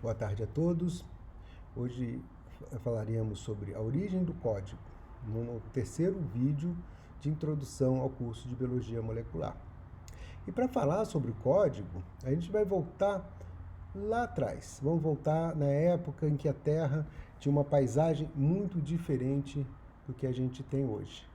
Boa tarde a todos. Hoje falaremos sobre a origem do código, no terceiro vídeo de introdução ao curso de Biologia Molecular. E para falar sobre o código, a gente vai voltar lá atrás. Vamos voltar na época em que a Terra tinha uma paisagem muito diferente do que a gente tem hoje.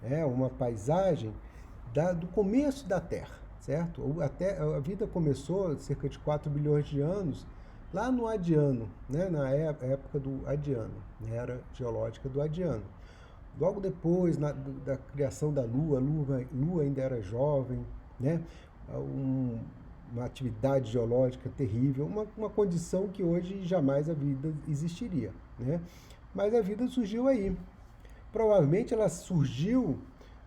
É uma paisagem do começo da Terra, certo? A vida começou cerca de 4 bilhões de anos, lá no Adiano, né? Na época do Adiano, na era geológica do Adiano. Logo depois da criação da Lua, a Lua ainda era jovem, né? Uma atividade geológica terrível, uma condição que hoje jamais a vida existiria, né? Mas a vida surgiu aí. Provavelmente ela surgiu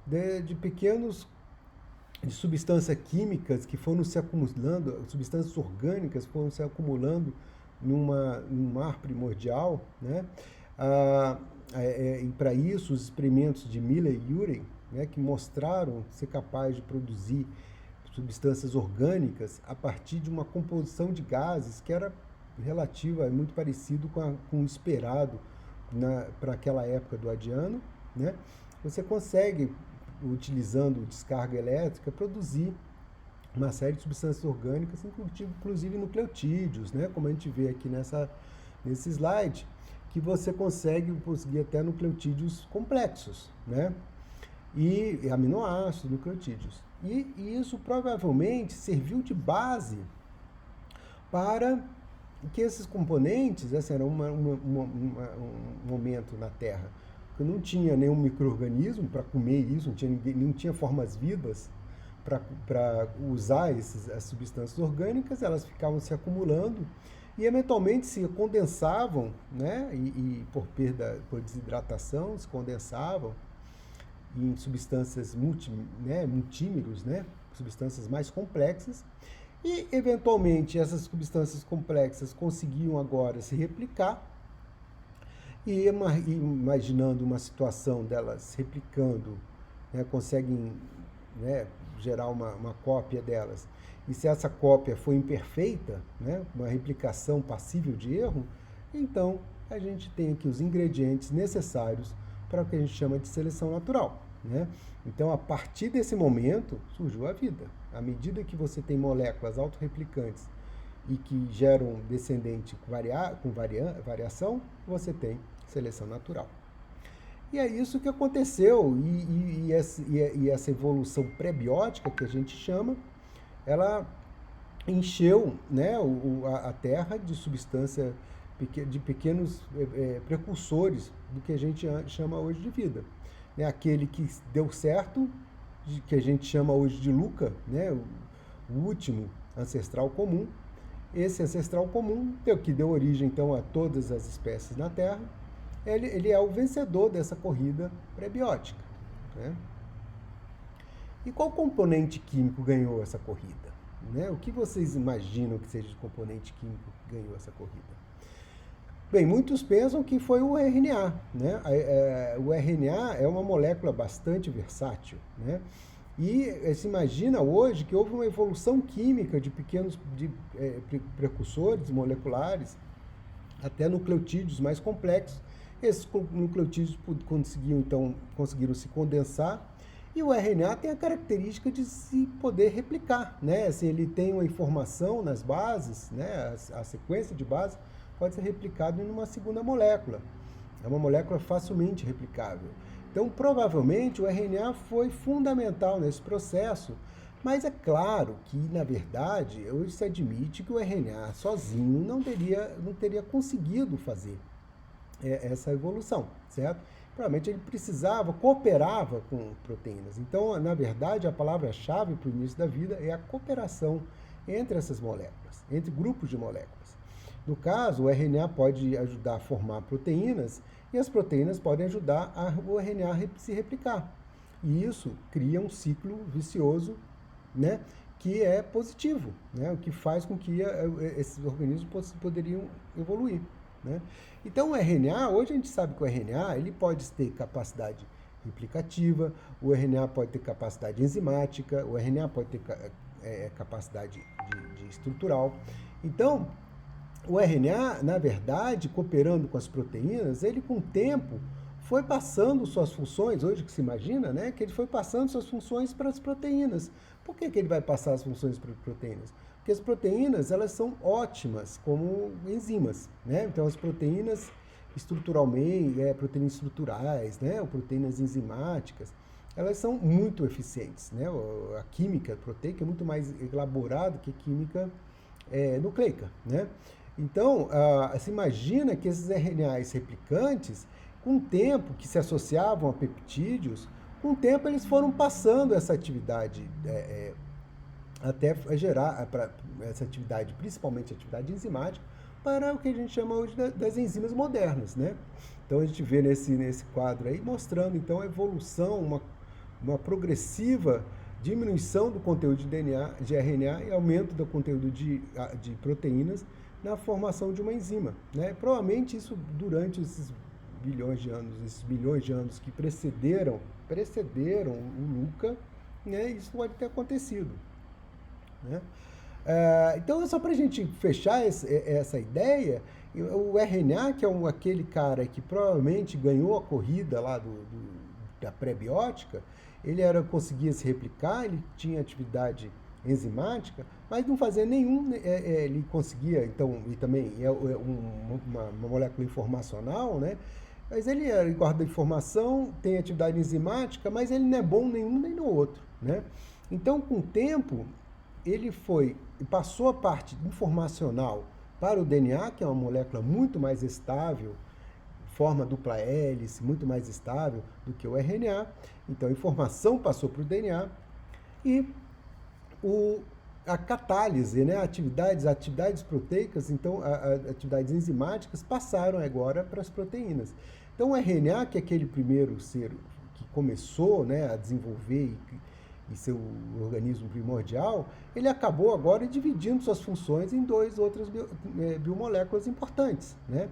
de substâncias químicas que foram se acumulando, substâncias orgânicas foram se acumulando num mar primordial, né? E para isso, os experimentos de Miller e Urey, né, que mostraram ser capaz de produzir substâncias orgânicas a partir de uma composição de gases que era relativa, muito parecido com o esperado para aquela época do Adiano, né? Você consegue, utilizando descarga elétrica, produzir uma série de substâncias orgânicas, inclusive nucleotídeos, né? Como a gente vê aqui nesse slide, que você consegue até nucleotídeos complexos, né? E aminoácidos, nucleotídeos. E isso provavelmente serviu de base para que esses componentes, esse era um momento na Terra que não tinha nenhum micro-organismo para comer isso, não tinha formas vivas para usar as substâncias orgânicas, elas ficavam se acumulando e eventualmente se condensavam, né? E por desidratação, se condensavam em substâncias multímeros, né? Substâncias mais complexas. E, eventualmente, essas substâncias complexas conseguiam agora se replicar. E imaginando uma situação delas replicando, né, conseguem, né, gerar uma cópia delas. E se essa cópia for imperfeita, né, uma replicação passível de erro, então a gente tem aqui os ingredientes necessários para o que a gente chama de seleção natural, né? Então, a partir desse momento, surgiu a vida. À medida que você tem moléculas autorreplicantes e que geram descendente com variação, você tem seleção natural. E é isso que aconteceu, e essa evolução pré-biótica, que a gente chama, ela encheu, né, a Terra de substância, de pequenos precursores do que a gente chama hoje de vida. Né, aquele que deu certo, que a gente chama hoje de Luca, né, o último ancestral comum. Esse ancestral comum, que deu origem então a todas as espécies na Terra, ele é o vencedor dessa corrida pré-biótica, né? E qual componente químico ganhou essa corrida, né? O que vocês imaginam que seja o componente químico que ganhou essa corrida? Bem, muitos pensam que foi o RNA, né? O RNA é uma molécula bastante versátil, né? E se imagina hoje que houve uma evolução química de pequenos precursores moleculares, até nucleotídeos mais complexos. Esses nucleotídeos conseguiram se condensar, e o RNA tem a característica de se poder replicar, né? Assim, ele tem uma informação nas bases, né? A sequência de base pode ser replicada em uma segunda molécula. É uma molécula facilmente replicável. Então, provavelmente, o RNA foi fundamental nesse processo, mas é claro que, na verdade, hoje se admite que o RNA sozinho não teria conseguido fazer essa evolução, certo? Provavelmente ele cooperava com proteínas. Então, na verdade, a palavra-chave para o início da vida é a cooperação entre essas moléculas, entre grupos de moléculas. No caso, o RNA pode ajudar a formar proteínas, e as proteínas podem ajudar o RNA a se replicar. E isso cria um ciclo vicioso, né, que é positivo, né, o que faz com que esses organismos poderiam evoluir, né? Então, o RNA, hoje a gente sabe que o RNA ele pode ter capacidade replicativa, o RNA pode ter capacidade enzimática, o RNA pode ter capacidade estrutural. Então, o RNA, na verdade, cooperando com as proteínas, ele com o tempo foi passando suas funções, hoje que se imagina, né, que ele foi passando suas funções para as proteínas. Por que ele vai passar as funções para as proteínas? Porque as proteínas, elas são ótimas como enzimas, né? Então, as proteínas estruturalmente, proteínas estruturais, né, ou proteínas enzimáticas, elas são muito eficientes, né? A química proteica é muito mais elaborada que a química nucleica, né? Então, se imagina que esses RNAs replicantes, com o tempo que se associavam a peptídeos, com o tempo eles foram passando essa atividade até gerar essa atividade, principalmente a atividade enzimática, para o que a gente chama hoje das enzimas modernas, né? Então a gente vê nesse quadro aí mostrando então a evolução, uma progressiva diminuição do conteúdo de DNA, de RNA e aumento do conteúdo de proteínas na formação de uma enzima, né? Provavelmente isso durante esses bilhões de anos que precederam o LUCA, né? Isso pode ter acontecido, né? Então, só para a gente fechar essa ideia, o RNA, que é aquele cara que provavelmente ganhou a corrida lá da pré-biótica, ele conseguia se replicar, ele tinha atividade enzimática, mas não fazia nenhum, ele conseguia, então, e também uma molécula informacional, né? Mas ele guarda informação, tem atividade enzimática, mas ele não é bom nenhum nem no outro, né? Então, com o tempo, ele passou a parte informacional para o DNA, que é uma molécula muito mais estável, forma dupla hélice, muito mais estável do que o RNA. Então, a informação passou para o DNA e a catálise, né, atividades proteicas, então, atividades enzimáticas passaram agora para as proteínas. Então, o RNA, que é aquele primeiro ser que começou, né, a desenvolver e seu organismo primordial, ele acabou agora dividindo suas funções em duas outras biomoléculas importantes, né?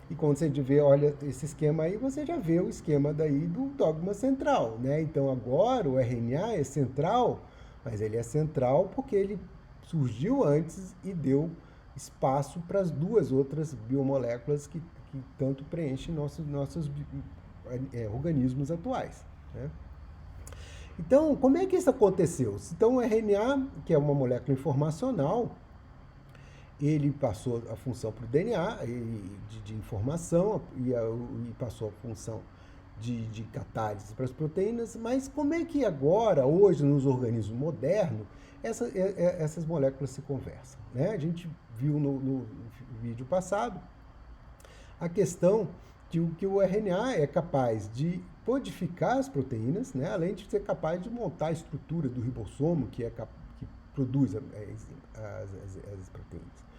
E quando você olha esse esquema aí, você já vê o esquema daí do dogma central, né? Então agora o RNA é central, mas ele é central porque ele surgiu antes e deu espaço para as duas outras biomoléculas que tanto preenchem nossos organismos atuais, né? Então, como é que isso aconteceu? Então, o RNA, que é uma molécula informacional, ele passou a função para o DNA de informação e passou a função de catálise para as proteínas, mas como é que agora, hoje, nos organismos modernos, essas moléculas se conversam, né? A gente viu no vídeo passado a questão de que o RNA é capaz de codificar as proteínas, né, além de ser capaz de montar a estrutura do ribossomo, que produz as proteínas.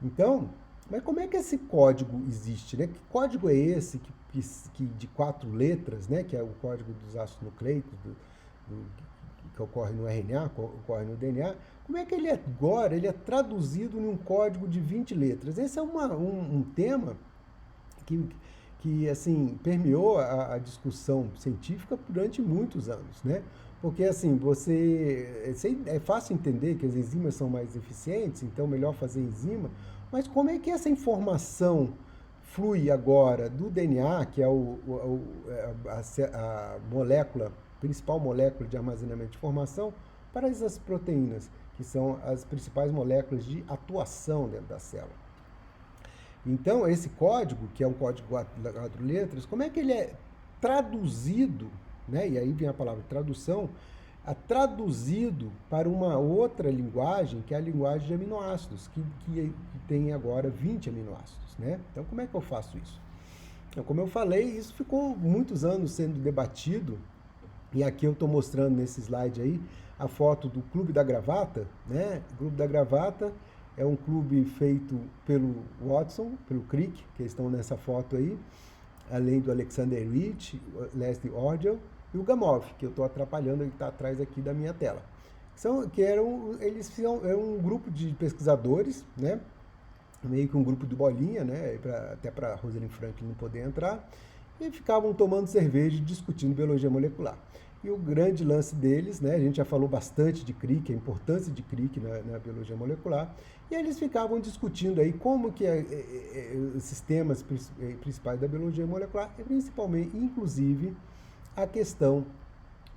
Então, mas como é que esse código existe, né? Que código é esse que de 4 letras, né, que é o código dos ácidos nucleicos, que ocorre no RNA, que ocorre no DNA? Como é que ele agora ele é traduzido em um código de 20 letras? Esse é um tema que assim, permeou a discussão científica durante muitos anos, né? Porque, assim, é fácil entender que as enzimas são mais eficientes, então melhor fazer enzima, mas como é que essa informação flui agora do DNA, que é a principal molécula de armazenamento de informação, para essas proteínas, que são as principais moléculas de atuação dentro da célula? Então, esse código, que é um código de 4 letras, como é que ele é traduzido, né? E aí vem a palavra tradução, traduzido para uma outra linguagem, que é a linguagem de aminoácidos, que tem agora 20 aminoácidos, né? Então, como é que eu faço isso? Então, como eu falei, isso ficou muitos anos sendo debatido, e aqui eu estou mostrando nesse slide aí a foto do Clube da Gravata, né? O Clube da Gravata é um clube feito pelo Watson, pelo Crick, que estão nessa foto aí, além do Alexander Rich, Leslie Orgel e o Gamov, que eu estou atrapalhando, ele está atrás aqui da minha tela. Eles eram um grupo de pesquisadores, né? Meio que um grupo de bolinha, né? Até para Rosalind Franklin não poder entrar, e ficavam tomando cerveja e discutindo biologia molecular. E o grande lance deles, né, a gente já falou bastante de Crick, a importância de Crick na biologia molecular, e eles ficavam discutindo aí como que os sistemas principais da biologia molecular, e principalmente, inclusive, a questão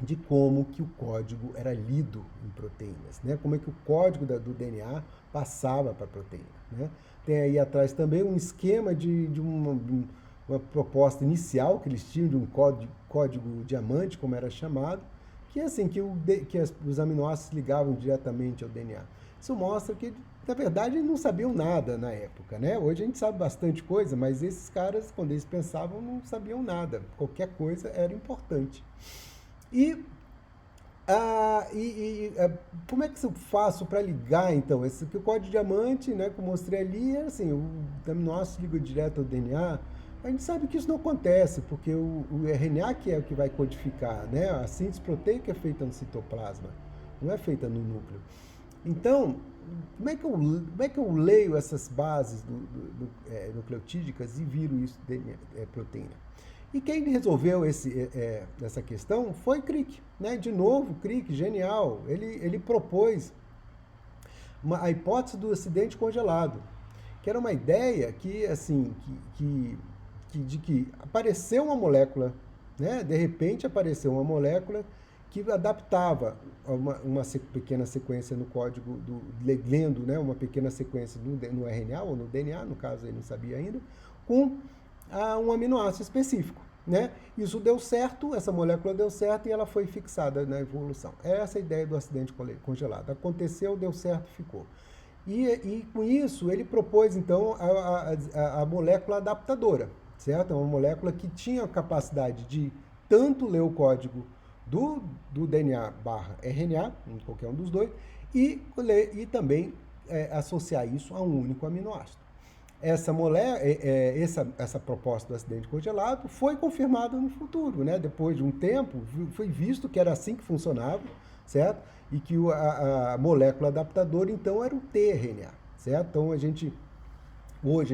de como que o código era lido em proteínas, né? Como é que o código do DNA passava para a proteína, né? Tem aí atrás também um esquema de uma proposta inicial que eles tinham de um código diamante, como era chamado, que é assim, que os aminoácidos ligavam diretamente ao DNA. Isso mostra que, na verdade, eles não sabiam nada na época, né? Hoje a gente sabe bastante coisa, mas esses caras, quando eles pensavam, não sabiam nada. Qualquer coisa era importante. E como é que eu faço para ligar, então? Esse que o código diamante, né, que eu mostrei ali, é assim, o aminoácido liga direto ao DNA. A gente sabe que isso não acontece, porque o RNA que é o que vai codificar, né? A síntese proteica é feita no citoplasma, não é feita no núcleo. Então, como é que eu leio essas bases nucleotídicas e viro isso proteína? E quem resolveu essa questão foi Crick, né? De novo, Crick, genial. Ele propôs a hipótese do acidente congelado, que era uma ideia que, assim, de que apareceu uma molécula, né? De repente apareceu uma molécula que adaptava uma pequena sequência no código, lendo, né? Uma pequena sequência no RNA ou no DNA, no caso ele não sabia ainda, com um aminoácido específico, né? Isso deu certo, essa molécula deu certo e ela foi fixada na evolução. Essa é a ideia do acidente congelado. Aconteceu, deu certo, ficou. E com isso ele propôs então a molécula adaptadora, certo? É uma molécula que tinha a capacidade de tanto ler o código do DNA barra RNA, em qualquer um dos dois, e também associar isso a um único aminoácido. Essa proposta do acidente congelado foi confirmada no futuro, né? Depois de um tempo, foi visto que era assim que funcionava, certo? E que a molécula adaptadora, então, era o tRNA, certo? Então, hoje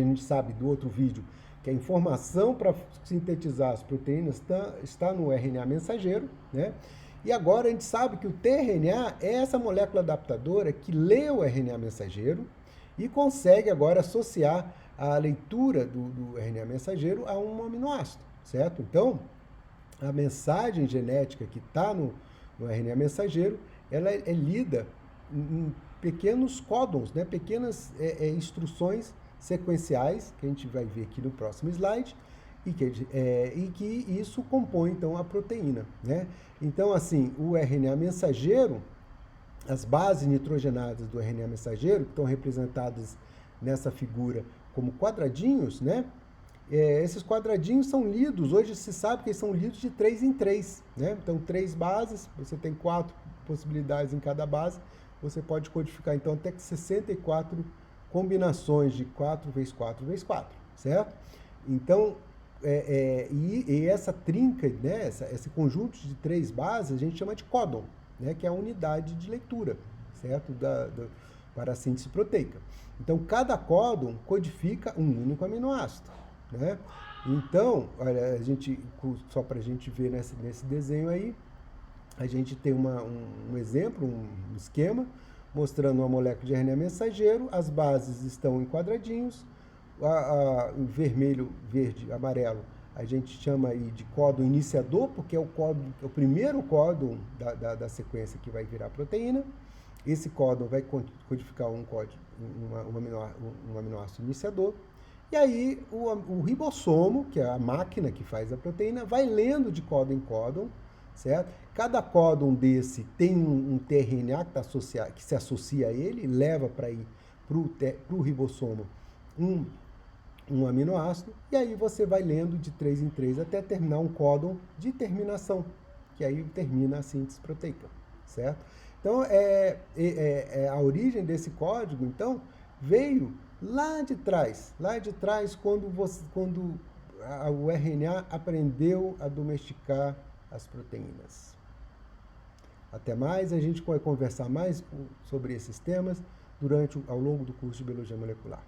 a gente sabe do outro vídeo que a informação para sintetizar as proteínas está no RNA mensageiro, né? E agora a gente sabe que o tRNA é essa molécula adaptadora que lê o RNA mensageiro e consegue agora associar a leitura do RNA mensageiro a um aminoácido, certo? Então, a mensagem genética que está no RNA mensageiro, ela é lida em pequenos códons, né? Pequenas instruções sequenciais, que a gente vai ver aqui no próximo slide, e que isso compõe, então, a proteína, né? Então, assim, o RNA mensageiro, as bases nitrogenadas do RNA mensageiro, que estão representadas nessa figura como quadradinhos, né? Esses quadradinhos são lidos, hoje se sabe que eles são lidos de 3 em 3, né? Então, 3 bases, você tem 4 possibilidades em cada base, você pode codificar, então, até 64 combinações de 4 × 4 × 4, certo? Então, essa trinca, né? Esse conjunto de 3 bases, a gente chama de códon, né? Que é a unidade de leitura, certo? Para a síntese proteica. Então, cada códon codifica um único aminoácido, né? Então, olha, só para a gente ver nesse desenho aí, a gente tem um exemplo, um esquema, mostrando uma molécula de RNA mensageiro, as bases estão em quadradinhos, o vermelho, verde, amarelo, a gente chama aí de códon iniciador, porque é o primeiro códon da sequência que vai virar proteína. Esse códon vai codificar um aminoácido iniciador. E aí o ribossomo, que é a máquina que faz a proteína, vai lendo de códon em códon, certo? Cada códon desse tem um tRNA que se associa a ele, leva para o ribossomo um aminoácido, e aí você vai lendo de 3 em 3 até terminar um códon de terminação, que aí termina a síntese proteica, certo? Então, a origem desse código, então, veio lá de trás, quando o RNA aprendeu a domesticar as proteínas. Até mais, a gente vai conversar mais sobre esses temas ao longo do curso de Biologia Molecular.